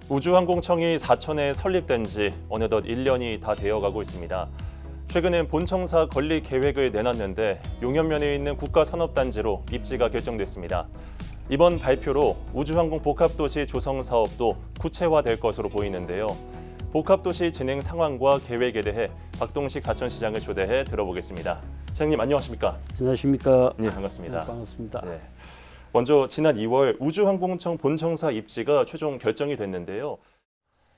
우주항공청이 사천에 설립된 지 어느덧 1년이 다 되어가고 있습니다. 최근엔 본청사 건립 계획을 내놨는데 용현면에 있는 국가산업단지로 입지가 결정됐습니다. 이번 발표로 우주항공 복합도시 조성 사업도 구체화될 것으로 보이는데요. 복합도시 진행 상황과 계획에 대해 박동식 사천시장을 초대해 들어보겠습니다. 시장님 안녕하십니까? 안녕하십니까? 네, 반갑습니다. 네, 반갑습니다. 네. 먼저 지난 2월 우주항공청 본청사 입지가 최종 결정이 됐는데요.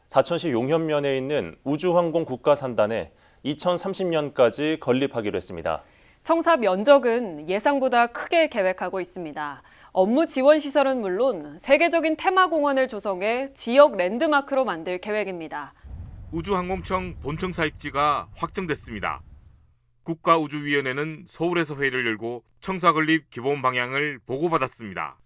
사천시 용현면에 있는 우주항공 국가산단에 2030년까지 건립하기로 했습니다. 청사 면적은 예상보다 크게 계획하고 있습니다. 업무 지원 시설은 물론 세계적인 테마공원을 조성해 지역 랜드마크로 만들 계획입니다. 우주항공청 본청사 입지가 확정됐습니다. 국가우주위원회는 서울에서 회의를 열고 청사 건립 기본 방향을 보고받았습니다.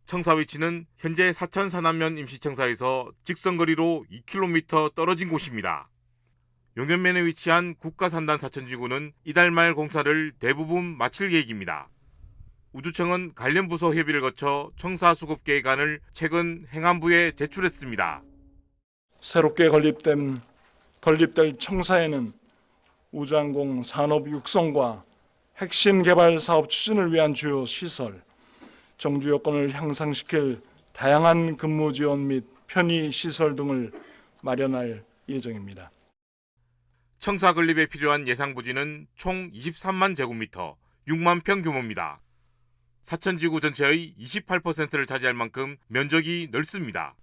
청사 위치는 현재 사천 산안면 임시청사에서 직선거리로 2km 떨어진 곳입니다. 용현면에 위치한 국가산단 사천지구는 이달 말 공사를 대부분 마칠 계획입니다. 우주청은 관련 부서 협의를 거쳐 청사 수급 계획안을 최근 행안부에 제출했습니다. 새롭게 건립될 청사에는 우주항공 산업 육성과 핵심 개발 사업 추진을 위한 주요 시설, 정주 여건을 향상시킬 다양한 근무 지원 및 편의 시설 등을 마련할 예정입니다. 청사 건립에 필요한 예상 부지는 총 23만 제곱미터, 6만 평 규모입니다. 사천지구 전체의 28%를 차지할 만큼 면적이 넓습니다.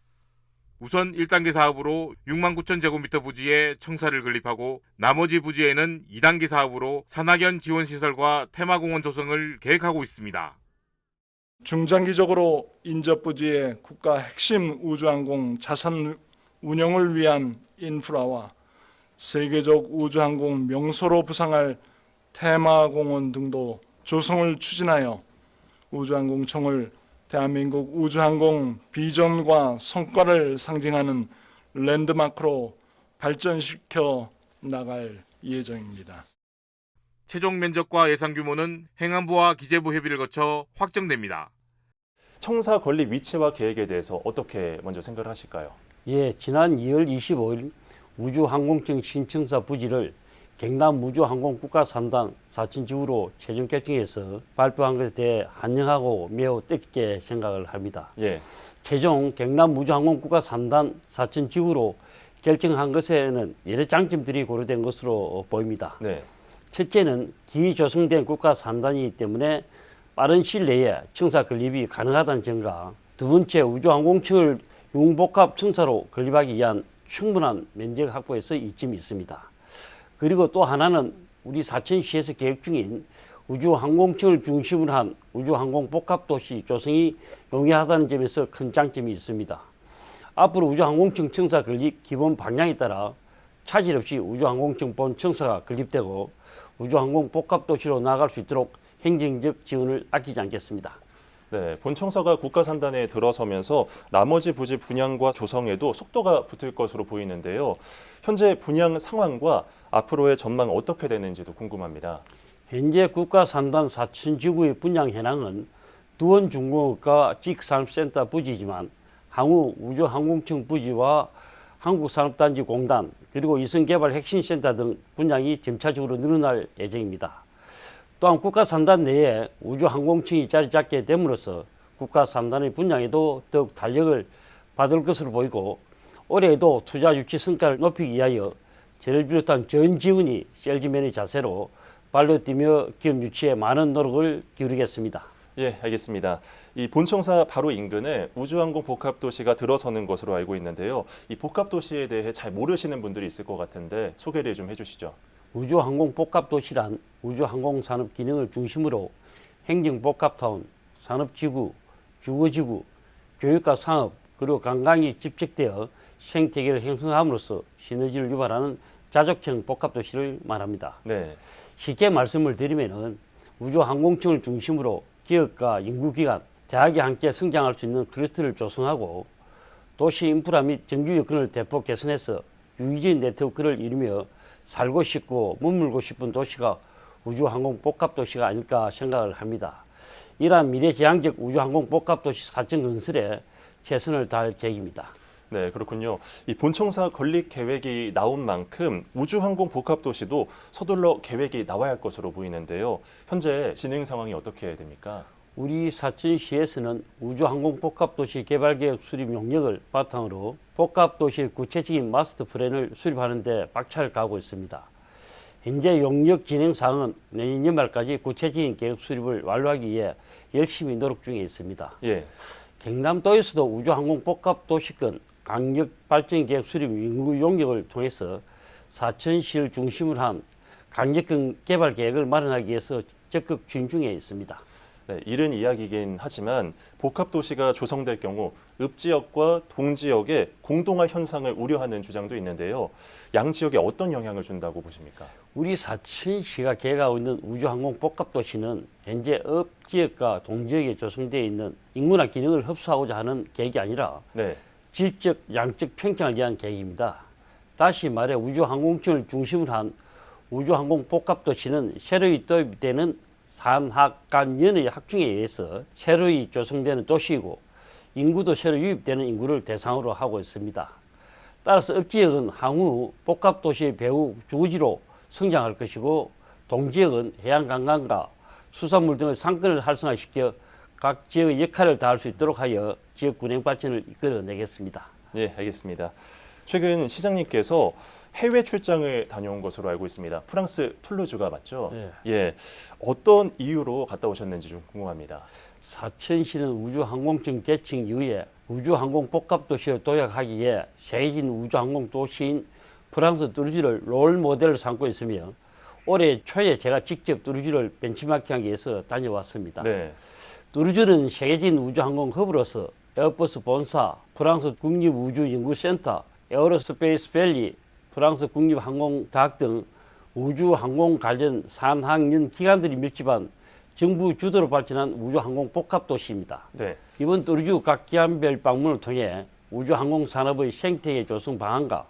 우선 1단계 사업으로 6만 9천 제곱미터 부지에 청사를 건립하고 나머지 부지에는 2단계 사업으로 산학연 지원시설과 테마공원 조성을 계획하고 있습니다. 중장기적으로 인접 부지의 국가 핵심 우주항공 자산 운영을 위한 인프라와 세계적 우주항공 명소로 부상할 테마공원 등도 조성을 추진하여 우주항공청을 대한민국 우주항공 비전과 성과를 상징하는 랜드마크로 발전시켜 나갈 예정입니다. 최종 면적과 예상 규모는 행안부와 기재부 협의를 거쳐 확정됩니다. 청사 건립 위치와 계획에 대해서 어떻게 먼저 생각을 하실까요? 예, 지난 2월 25일 우주항공청 신청사 부지를 경남 우주항공 국가산단 사천지구로 최종 결정해서 발표한 것에 대해 환영하고 매우 뜻깊게 생각을 합니다. 예. 최종 경남 우주항공 국가산단 사천지구로 결정한 것에는 여러 장점들이 고려된 것으로 보입니다. 네. 첫째는 기조성된 국가산단이기 때문에 빠른 시일 내에 청사 건립이 가능하다는 점과 두 번째 우주항공청을 융복합 청사로 건립하기 위한 충분한 면적 확보에서 이점이 있습니다. 그리고 또 하나는 우리 사천시에서 계획 중인 우주항공청을 중심으로 한 우주항공 복합도시 조성이 용이하다는 점에서 큰 장점이 있습니다. 앞으로 우주항공청 청사 건립 기본 방향에 따라 차질 없이 우주항공청 본청사가 건립되고 우주항공 복합도시로 나아갈 수 있도록 행정적 지원을 아끼지 않겠습니다. 네, 본청사가 국가산단에 들어서면서 나머지 부지 분양과 조성에도 속도가 붙을 것으로 보이는데요. 현재 분양 상황과 앞으로의 전망 어떻게 되는지도 궁금합니다. 현재 국가산단 사천지구의 분양 현황은 두원중공업과 직산업센터 부지지만 향후 우주항공청 부지와 한국산업단지공단 그리고 이성개발 핵심센터 등 분양이 점차적으로 늘어날 예정입니다. 또한 국가산단 내에 우주항공청이 자리 잡게 됨으로써 국가산단의 분양에도 더욱 탄력을 받을 것으로 보이고 올해에도 투자 유치 성과를 높이기 위하여 저를 비롯한 전 지원이 셀즈맨의 자세로 발로 뛰며 기업 유치에 많은 노력을 기울이겠습니다. 예, 알겠습니다. 이 본청사 바로 인근에 우주항공 복합도시가 들어서는 것으로 알고 있는데요. 이 복합도시에 대해 잘 모르시는 분들이 있을 것 같은데 소개를 좀 해주시죠. 우주항공 복합도시란 우주항공 산업 기능을 중심으로 행정복합타운, 산업지구, 주거지구, 교육과 상업, 그리고 관광이 집적되어 생태계를 형성함으로써 시너지를 유발하는 자족형 복합도시를 말합니다. 네. 쉽게 말씀을 드리면은 우주항공청을 중심으로 기업과 연구기관, 대학이 함께 성장할 수 있는 클러스터를 조성하고 도시 인프라 및 정주 여건을 대폭 개선해서 유기적 네트워크를 이루며 살고 싶고 머물고 싶은 도시가 우주항공 복합도시가 아닐까 생각을 합니다. 이러한 미래지향적 우주항공 복합도시 사천 건설에 최선을 다할 계획입니다. 네, 그렇군요. 이 본청사 건립 계획이 나온 만큼 우주항공 복합도시도 서둘러 계획이 나와야 할 것으로 보이는데요. 현재 진행 상황이 어떻게 됩니까? 우리 사천시에서는 우주항공 복합도시 개발계획 수립 용역을 바탕으로 복합도시 구체적인 마스터 플랜을 수립하는 데 박차를 가하고 있습니다. 현재 용역 진행 사항은 내년 연말까지 구체적인 계획 수립을 완료하기 위해 열심히 노력 중에 있습니다. 예. 경남도에서도 우주항공 복합도시권 강력 발전 계획 수립 연구 용역을 통해서 사천시를 중심으로 한 강력한 개발 계획을 마련하기 위해서 적극 추진 중에 있습니다. 네, 이른 이야기이긴 하지만 복합도시가 조성될 경우 읍지역과 동지역의 공동화 현상을 우려하는 주장도 있는데요. 양 지역에 어떤 영향을 준다고 보십니까? 우리 사천시가 계획하고 있는 우주항공 복합도시는 현재 읍지역과 동지역에 조성되어 있는 인구나 기능을 흡수하고자 하는 계획이 아니라 네, 질적, 양적 평등을 위한 계획입니다. 다시 말해 우주항공층을 중심으로 한 우주항공 복합도시는 새로이 도입되는 산학간연의 학중에 의해서 새로이 조성되는 도시이고 인구도 새로 유입되는 인구를 대상으로 하고 있습니다. 따라서 읍지역은 향후 복합도시의 배후 주거지로 성장할 것이고 동지역은 해양관광과 수산물 등의 상권을 활성화시켜 각 지역의 역할을 다할 수 있도록 하여 지역 균형 발전을 이끌어내겠습니다. 네, 알겠습니다. 최근 시장님께서 해외 출장을 다녀온 것으로 알고 있습니다. 프랑스 툴루즈가 맞죠? 네. 예, 어떤 이유로 갔다 오셨는지 좀 궁금합니다. 사천시는 우주항공청 개청 이후에 우주항공 복합도시로 도약하기 위해 세계적인 우주항공 도시인 프랑스 뚜르즈를 롤 모델로 삼고 있으며 올해 초에 제가 직접 뚜르즈를 벤치마킹하기 위해서 다녀왔습니다. 네, 뚜르즈는 세계적인 우주항공 허브로서 에어버스 본사, 프랑스 국립우주연구센터, 에어로스페이스 밸리, 프랑스 국립항공대학 등 우주항공 관련 산학연 기관들이 밀집한 정부 주도로 발전한 우주항공 복합도시입니다. 네, 이번 뚜르즈 각 기관별 방문을 통해 우주항공 산업의 생태계 조성 방안과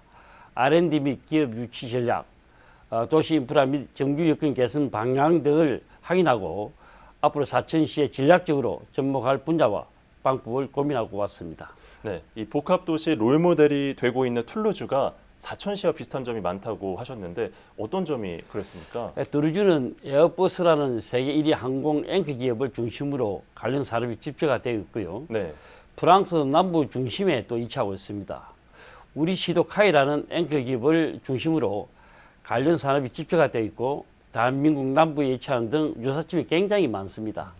R&D 및 기업 유치 전략, 도시 인프라 및 정규 여건 개선 방향 등을 확인하고 앞으로 사천시에 전략적으로 접목할 분야와 방법을 고민하고 왔습니다. 네, 이 복합도시 롤모델이 되고 있는 툴루즈가 사천시와 비슷한 점이 많다고 하셨는데 어떤 점이 그랬습니까? 뚜르즈는 에어버스라는 세계 1위 항공 앵커 기업을 중심으로 관련 산업이 집중화되어 있고요. 네, 프랑스 남부 중심에 또 위치하고 있습니다. 우리 시도 카이라는 앵커 기업을 중심으로 관련 산업이 집중화되어 있고 대한민국 남부에 위치하는 등 유사점이 굉장히 많습니다.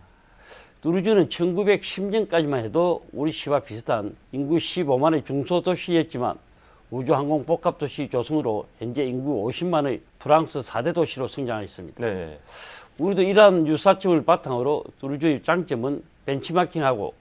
뚜르즈는 1910년까지만 해도 우리 시와 비슷한 인구 15만의 중소도시였지만 우주항공 복합도시 조성으로 현재 인구 50만의 프랑스 4대 도시로 성장했습니다. 네, 우리도 이러한 유사점을 바탕으로 뚜르즈의 장점은 벤치마킹하고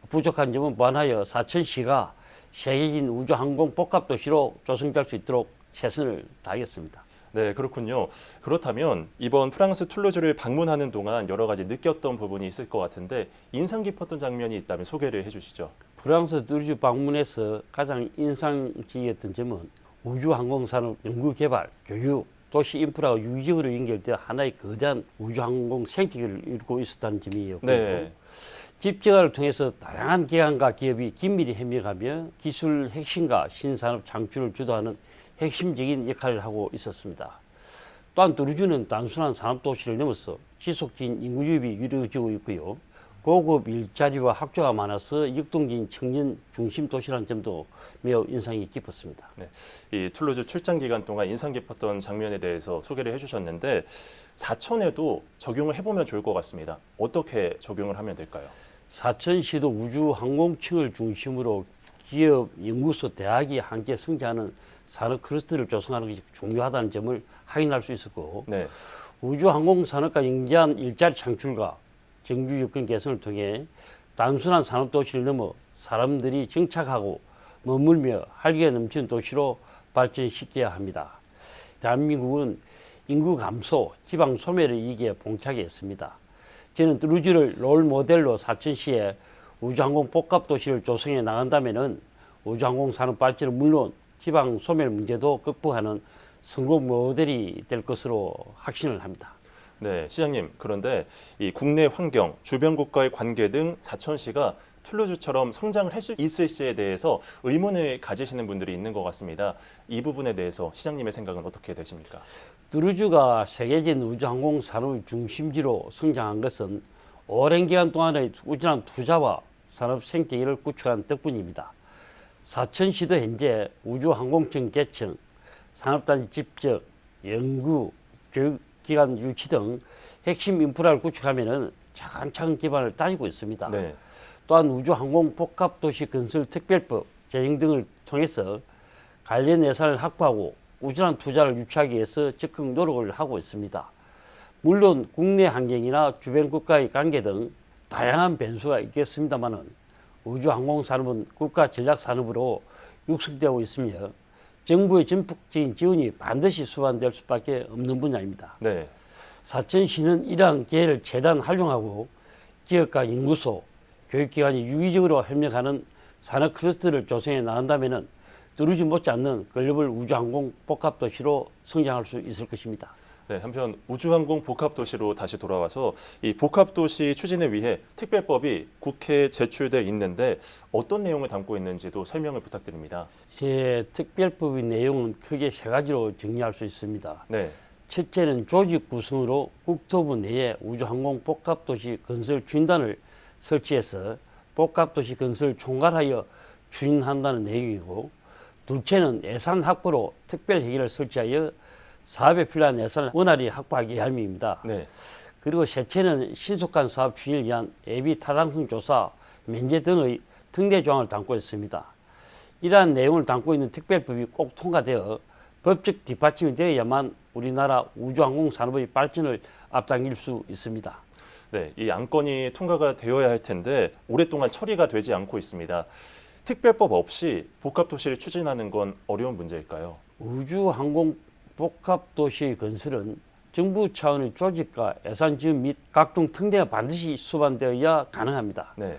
부족한 점은 보완하여 사천시가 세계적인 우주항공 복합도시로 조성될 수 있도록 최선을 다하겠습니다. 네, 그렇군요. 그렇다면 이번 프랑스 툴루즈를 방문하는 동안 여러 가지 느꼈던 부분이 있을 것 같은데 인상 깊었던 장면이 있다면 소개를 해주시죠. 프랑스 뚜르즈 방문에서 가장 인상적이었던 점은 우주항공산업 연구개발, 교육, 도시 인프라가 유기적으로 연결되어 하나의 거대한 우주항공 생태계를 이루고 있었다는 점이었고 네, 집적화를 통해서 다양한 기관과 기업이 긴밀히 협력하며 기술 혁신과 신산업 창출을 주도하는 핵심적인 역할을 하고 있었습니다. 또한 뚜르즈는 단순한 산업도시를 넘어서 지속적인 인구 유입이 이루어지고 있고요. 고급 일자리와 학조가 많아서 역동적인 청년 중심 도시라는 점도 매우 인상이 깊었습니다. 네, 이 툴루즈 출장 기간 동안 인상 깊었던 장면에 대해서 소개를 해주셨는데 사천에도 적용을 해보면 좋을 것 같습니다. 어떻게 적용을 하면 될까요? 사천시도 우주항공층을 중심으로 기업, 연구소, 대학이 함께 성장하는 산업 클러스터를 조성하는 것이 중요하다는 점을 확인할 수 있었고 네, 우주항공 산업과 연계한 일자리 창출과 정규 여건 개선을 통해 단순한 산업도시를 넘어 사람들이 정착하고 머물며 활기가 넘치는 도시로 발전시켜야 합니다. 대한민국은 인구 감소, 지방 소멸의 위기에 봉착했습니다. 저는 뚜르즈를 롤 모델로 사천시에 우주항공 복합도시를 조성해 나간다면 우주항공 산업 발전은 물론 지방 소멸 문제도 극복하는 성공 모델이 될 것으로 확신을 합니다. 네, 시장님. 그런데 이 국내 환경, 주변 국가의 관계 등 사천시가 툴루즈처럼 성장을 할 수 있을지에 대해서 의문을 가지시는 분들이 있는 것 같습니다. 이 부분에 대해서 시장님의 생각은 어떻게 되십니까? 툴루즈가 세계적인 우주항공 산업의 중심지로 성장한 것은 오랜 기간 동안의 꾸준한 투자와 산업 생태계를 구축한 덕분입니다. 사천시도 현재 우주항공청 개청, 산업단지 집적, 연구, 교육기관 유치 등 핵심 인프라를 구축하면 차근차근 기반을 다지고 있습니다. 네. 또한 우주항공 복합도시 건설 특별법 제정 등을 통해서 관련 예산을 확보하고 꾸준한 투자를 유치하기 위해서 적극 노력을 하고 있습니다. 물론 국내 환경이나 주변 국가의 관계 등 다양한 변수가 있겠습니다마는 우주항공 산업은 국가 전략 산업으로 육성되고 있으며 정부의 전폭적인 지원이 반드시 수반될 수밖에 없는 분야입니다. 네. 사천시는 이러한 기회를 최대한 활용하고 기업과 연구소, 교육기관이 유기적으로 협력하는 산업 클러스터를 조성해 나간다면 뚜루즈 못지않는 글로벌 우주항공 복합도시로 성장할 수 있을 것입니다. 네, 한편 우주항공 복합도시로 다시 돌아와서 이 복합도시 추진을 위해 특별법이 국회에 제출돼 있는데 어떤 내용을 담고 있는지도 설명을 부탁드립니다. 예, 특별법의 내용은 크게 세 가지로 정리할 수 있습니다. 네. 첫째는 조직 구성으로 국토부 내에 우주항공 복합도시 건설 추진단을 설치해서 복합도시 건설 총괄하여 추진한다는 내용이고, 둘째는 예산 확보로 특별회의를 설치하여 사업에 필요한 예산을 원활히 확보하기 위함입니다. 네. 그리고 셋째는 신속한 사업 추진을 위한 예비 타당성 조사, 면제 등의 특례 조항을 담고 있습니다. 이러한 내용을 담고 있는 특별법이 꼭 통과되어 법적 뒷받침이 되어야만 우리나라 우주항공 산업의 발전을 앞당길 수 있습니다. 네, 이 안건이 통과가 되어야 할 텐데 오랫동안 처리가 되지 않고 있습니다. 특별법 없이 복합도시를 추진하는 건 어려운 문제일까요? 우주항공 복합도시 건설은 정부 차원의 조직과 예산 지원 및 각종 특례가 반드시 수반되어야 가능합니다. 네.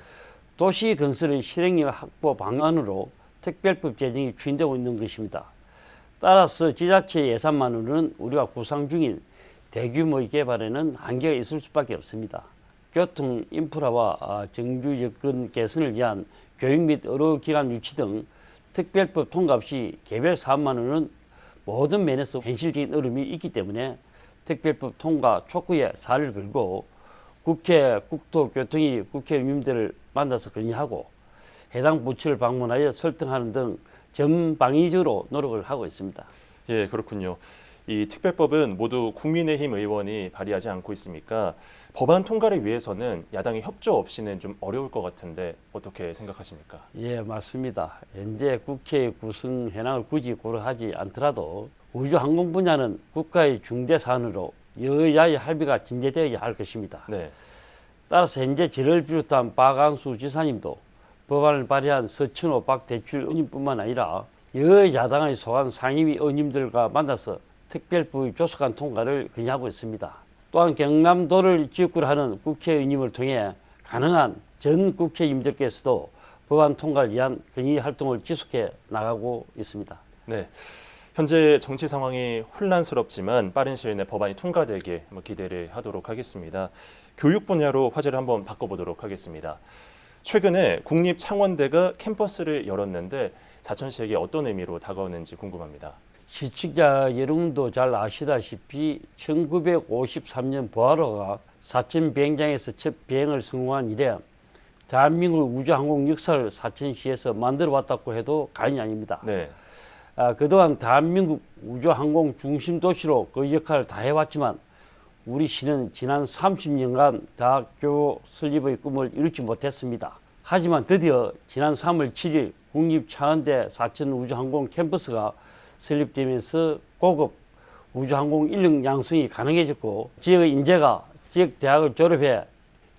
도시 건설의 실행력 확보 방안으로 특별법 제정이 추진되고 있는 것입니다. 따라서 지자체 예산만으로는 우리가 구상 중인 대규모의 개발에는 한계가 있을 수밖에 없습니다. 교통 인프라와 정주 여건 개선을 위한 교육 및 의료기관 유치 등 특별법 통과 없이 개별 사업만으로는 모든 면에서 현실적인 어려움이 있기 때문에 특별법 통과 촉구에 살을 걸고 국회 국토교통위 국회의원님들을 만나서 건의하고 해당 부처를 방문하여 설득하는 등 전방위적으로 노력을 하고 있습니다. 예, 그렇군요. 이 특별법은 모두 국민의힘 의원이 발의하지 않고 있으니까 법안 통과를 위해서는 야당의 협조 없이는 좀 어려울 것 같은데 어떻게 생각하십니까? 예, 맞습니다. 현재 국회 구성 현황을 굳이 고려하지 않더라도 우주항공 분야는 국가의 중대 사안으로 여야의 합의가 진제되어야 할 것입니다. 네. 따라서 현재 저를 비롯한 박안수 지사님도 법안을 발의한 서천호 박대출 의원님뿐만 아니라 여야당의 소관 상임위 의원님들과 만나서 특별법의 조속한 통과를 건의하고 있습니다. 또한 경남도를 지역구로 하는 국회의원님을 통해 가능한 전 국회의원님들께서도 법안 통과를 위한 건의 활동을 지속해 나가고 있습니다. 네. 현재 정치 상황이 혼란스럽지만 빠른 시일 내 법안이 통과되길 기대를 하도록 하겠습니다. 교육 분야로 화제를 한번 바꿔보도록 하겠습니다. 최근에 국립창원대가 캠퍼스를 열었는데 사천시에게 어떤 의미로 다가오는지 궁금합니다. 시청자 여러분도 잘 아시다시피 1953년 보아로가 사천 비행장에서 첫 비행을 성공한 이래 대한민국 우주항공 역사를 사천시에서 만들어 왔다고 해도 과언이 아닙니다. 네. 그동안 대한민국 우주항공 중심 도시로 그 역할을 다해왔지만 우리 시는 지난 30년간 대학교 설립의 꿈을 이루지 못했습니다. 하지만 드디어 지난 3월 7일 국립창원대 사천우주항공 캠퍼스가 설립되면서 고급 우주항공 인력 양성이 가능해졌고 지역의 인재가 지역 대학을 졸업해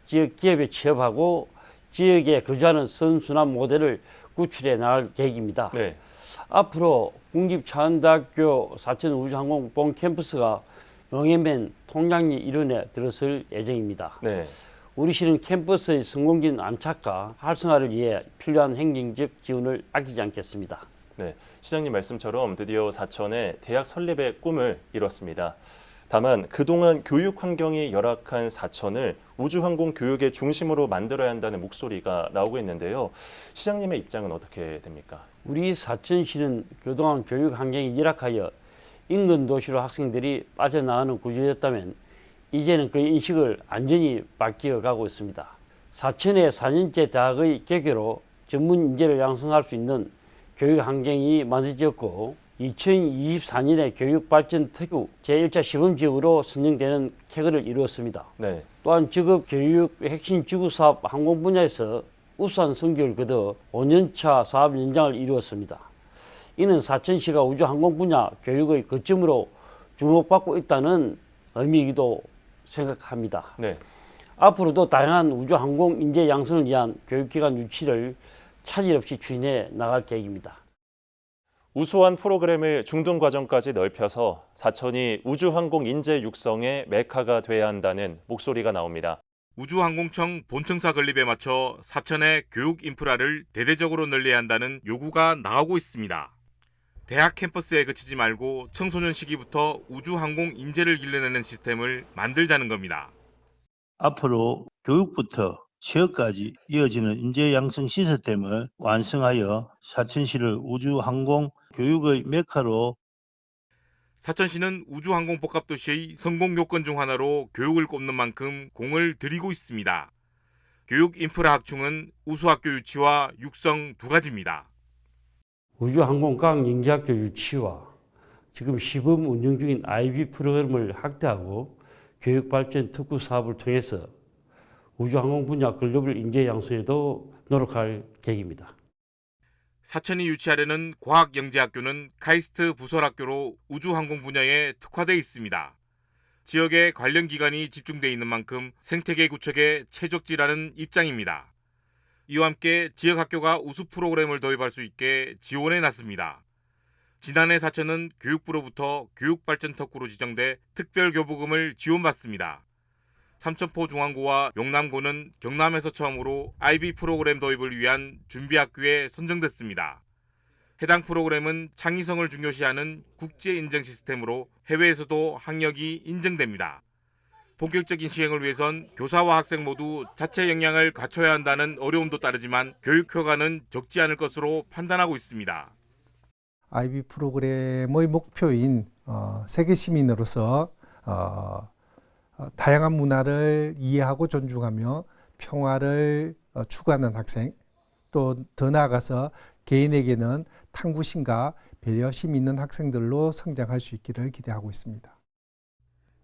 지역 기업에 취업하고 지역에 거주하는 선순환 모델을 구출해 나갈 계획입니다. 네. 앞으로 국립창원대학교 사천우주항공 본 캠퍼스가 용해면 통량리 일원에 들어설 예정입니다. 네. 우리 시는 캠퍼스의 성공적인 안착과 활성화를 위해 필요한 행정적 지원을 아끼지 않겠습니다. 네. 시장님 말씀처럼 드디어 사천에 대학 설립의 꿈을 이뤘습니다. 다만 그동안 교육 환경이 열악한 사천을 우주항공 교육의 중심으로 만들어야 한다는 목소리가 나오고 있는데요. 시장님의 입장은 어떻게 됩니까? 우리 사천시는 그동안 교육 환경이 열악하여 인근 도시로 학생들이 빠져나가는 구조였다면 이제는 그 인식을 완전히 바뀌어 가고 있습니다. 사천의 4년제 대학의 개교로 전문 인재를 양성할 수 있는 교육 환경이 만들어졌고 2024년에 교육발전특구 제1차 시범지역으로 선정되는 쾌거를 이루었습니다. 네. 또한 직업 교육 핵심 지구사업 항공 분야에서 우수한 성적을 거둬 5년차 사업 연장을 이루었습니다. 이는 사천시가 우주항공 분야 교육의 거점으로 주목받고 있다는 의미이기도 생각합니다. 네. 앞으로도 다양한 우주항공 인재 양성을 위한 교육기관 유치를 차질 없이 추진해 나갈 계획입니다. 우수한 프로그램을 중등 과정까지 넓혀서 사천이 우주항공 인재 육성의 메카가 돼야 한다는 목소리가 나옵니다. 우주항공청 본청사 건립에 맞춰 사천의 교육 인프라를 대대적으로 늘려야 한다는 요구가 나오고 있습니다. 대학 캠퍼스에 그치지 말고 청소년 시기부터 우주항공 인재를 길러내는 시스템을 만들자는 겁니다. 앞으로 교육부터 취업까지 이어지는 인재 양성 시스템을 완성하여 사천시를 우주항공 교육의 메카로 사천시는 우주항공 복합도시의 성공 요건 중 하나로 교육을 꼽는 만큼 공을 들이고 있습니다. 교육 인프라 확충은 우수학교 유치와 육성 두 가지입니다. 우주항공 과학 연계학교 유치와 지금 시범 운영 중인 IB 프로그램을 확대하고 교육발전 특구 사업을 통해서 우주항공 분야 글로벌 인재 양성에도 노력할 계획입니다. 사천이 유치하려는 과학영재학교는 카이스트 부설학교로 우주항공 분야에 특화되어 있습니다. 지역에 관련 기관이 집중되어 있는 만큼 생태계 구축에 최적지라는 입장입니다. 이와 함께 지역학교가 우수 프로그램을 도입할 수 있게 지원해 놨습니다. 지난해 사천은 교육부로부터 교육발전 특구로 지정돼 특별교부금을 지원받습니다. 삼천포 중앙고와 용남고는 경남에서 처음으로 IB 프로그램 도입을 위한 준비학교에 선정됐습니다. 해당 프로그램은 창의성을 중요시하는 국제 인증 시스템으로 해외에서도 학력이 인정됩니다. 본격적인 시행을 위해선 교사와 학생 모두 자체 역량을 갖춰야 한다는 어려움도 따르지만 교육 효과는 적지 않을 것으로 판단하고 있습니다. IB 프로그램의 목표인 세계 시민으로서 다양한 문화를 이해하고 존중하며 평화를 추구하는 학생, 또 더 나아가서 개인에게는 탐구심과 배려심 있는 학생들로 성장할 수 있기를 기대하고 있습니다.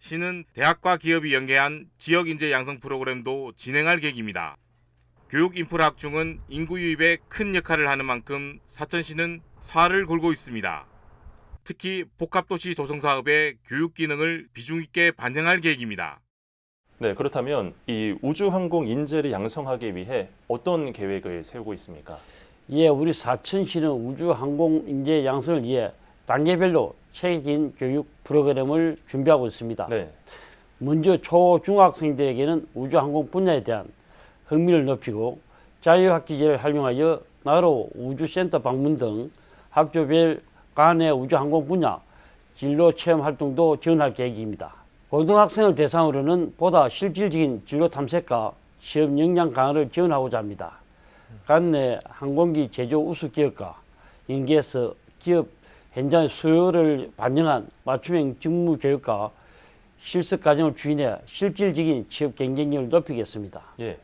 시는 대학과 기업이 연계한 지역 인재 양성 프로그램도 진행할 계획입니다. 교육 인프라 확충은 인구 유입에 큰 역할을 하는 만큼 사천시는 살을 걸고 있습니다. 특히 복합도시 조성 사업의 교육 기능을 비중 있게 반영할 계획입니다. 네, 그렇다면 이 우주항공 인재를 양성하기 위해 어떤 계획을 세우고 있습니까? 예, 우리 사천시는 우주항공 인재 양성을 위해 단계별로 체계적인 교육 프로그램을 준비하고 있습니다. 네. 먼저 초, 중학생들에게는 우주항공 분야에 대한 흥미를 높이고 자유학기제를 활용하여 나로 우주센터 방문 등 학교별 간의 우주항공 분야 진로 체험 활동도 지원할 계획입니다. 고등학생을 대상으로는 보다 실질적인 진로 탐색과 시험 역량 강화를 지원하고자 합니다. 간 내 항공기 제조 우수 기업과 연계해서 기업 현장의 수요를 반영한 맞춤형 직무 교육과 실습 과정을 추진해 실질적인 취업 경쟁력을 높이겠습니다. 예.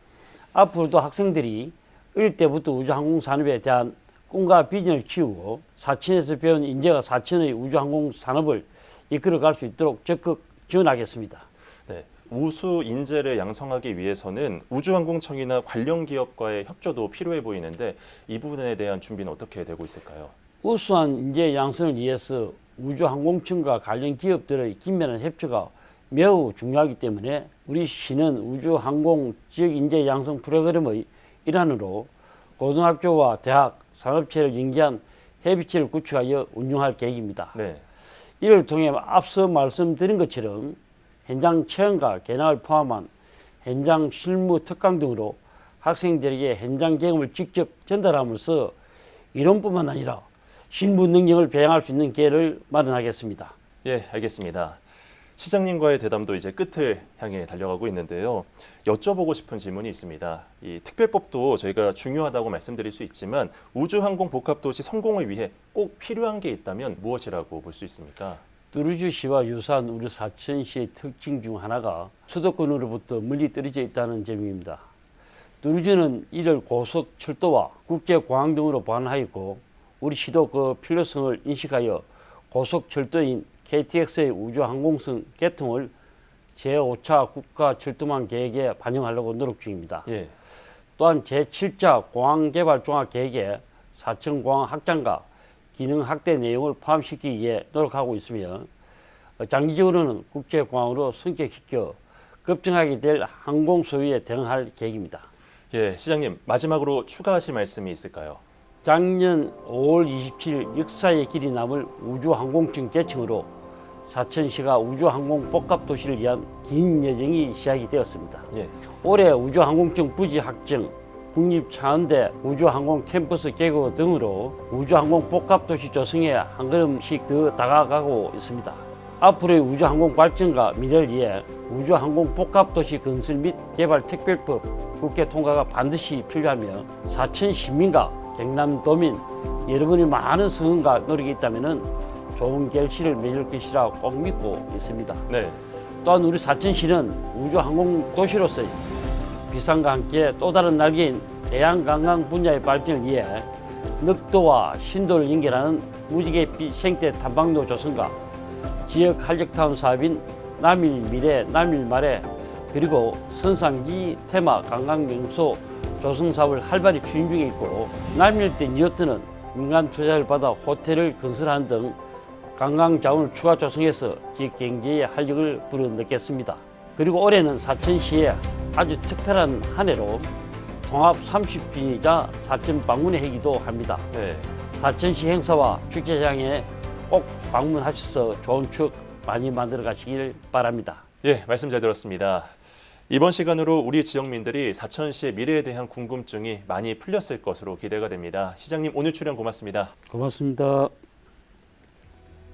앞으로도 학생들이 어릴 때부터 우주항공 산업에 대한 꿈과 비전을 키우고 사천에서 배운 인재가 사천의 우주항공 산업을 이끌어갈 수 있도록 적극 지원하겠습니다. 네. 우수 인재를 양성하기 위해서는 우주항공청이나 관련 기업과의 협조도 필요해 보이는데 이 부분에 대한 준비는 어떻게 되고 있을까요? 우수한 인재 양성을 위해서 우주항공청과 관련 기업들의 긴밀한 협조가 매우 중요하기 때문에 우리 시는 우주항공 지역 인재 양성 프로그램의 일환으로 고등학교와 대학, 산업체를 연계한 협의체를 구축하여 운영할 계획입니다. 네. 이를 통해 앞서 말씀드린 것처럼 현장 체험과 개량을 포함한 현장 실무 특강 등으로 학생들에게 현장 경험을 직접 전달함으로써 이론뿐만 아니라 실무 능력을 배양할 수 있는 기회를 마련하겠습니다. 예, 알겠습니다. 시장님과의 대담도 이제 끝을 향해 달려가고 있는데요. 여쭤보고 싶은 질문이 있습니다. 이 특별법도 저희가 중요하다고 말씀드릴 수 있지만 우주항공 복합도시 성공을 위해 꼭 필요한 게 있다면 무엇이라고 볼 수 있습니까? 뚜르주시와 유사한 우리 사천시의 특징 중 하나가 수도권으로부터 멀리 떨어져 있다는 점입니다. 뚜르주는 이를 고속철도와 국제공항 등으로 보완하였고 우리 시도 그 필요성을 인식하여 고속철도인 KTX의 우주항공성 개통을 제5차 국가철도망 계획에 반영하려고 노력 중입니다. 예. 또한 제7차 공항개발종합계획에 사천공항 확장과 기능 확대 내용을 포함시키기 위해 노력하고 있으며 장기적으로는 국제공항으로 성격시켜 급증하게 될 항공 소유에 대응할 계획입니다. 예, 시장님 마지막으로 추가하실 말씀이 있을까요? 작년 5월 27일 역사의 길이 남을 우주항공청 개청으로 사천시가 우주항공 복합도시를 위한 긴 여정이 시작이 되었습니다. 예. 올해 우주항공청 부지 확정, 국립차원대 우주항공 캠퍼스 개교 등으로 우주항공 복합도시 조성에 한 걸음씩 더 다가가고 있습니다. 앞으로의 우주항공 발전과 미래를 위해 우주항공 복합도시 건설 및 개발 특별법 국회 통과가 반드시 필요하며 사천 시민과 경남도민 여러분의 많은 성원과 노력이 있다면 좋은 결실을 맺을 것이라 꼭 믿고 있습니다. 네. 또한 우리 사천시는 우주항공 도시로서의 비상과 함께 또 다른 날개인 해양관광 분야의 발전을 위해 늑도와 신도를 연결하는 무지갯빛 생태 탐방로 조성과 지역 한적타운 사업인 남일미래, 남일말에 그리고 선상지 테마 관광명소 조성 사업을 활발히 추진 중에 있고 남일대 니어트는 민간 투자를 받아 호텔을 건설하는 등 관광 자원을 추가 조성해서 지역 경제의 활력을 불어넣겠습니다. 그리고 올해는 사천시에 아주 특별한 한 해로 통합 30주년이자 사천 방문의 해기도 합니다. 네. 사천시 행사와 축제장에 꼭 방문하셔서 좋은 추억 많이 만들어 가시길 바랍니다. 예, 말씀 잘 들었습니다. 이번 시간으로 우리 지역민들이 사천시의 미래에 대한 궁금증이 많이 풀렸을 것으로 기대가 됩니다. 시장님 오늘 출연 고맙습니다. 고맙습니다.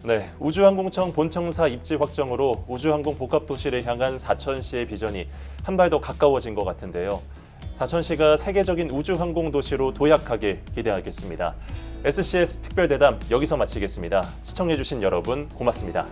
네, 우주항공청 본청사 입지 확정으로 우주항공 복합도시를 향한 사천시의 비전이 한 발 더 가까워진 것 같은데요. 사천시가 세계적인 우주항공 도시로 도약하길 기대하겠습니다. SCS 특별대담 여기서 마치겠습니다. 시청해주신 여러분 고맙습니다.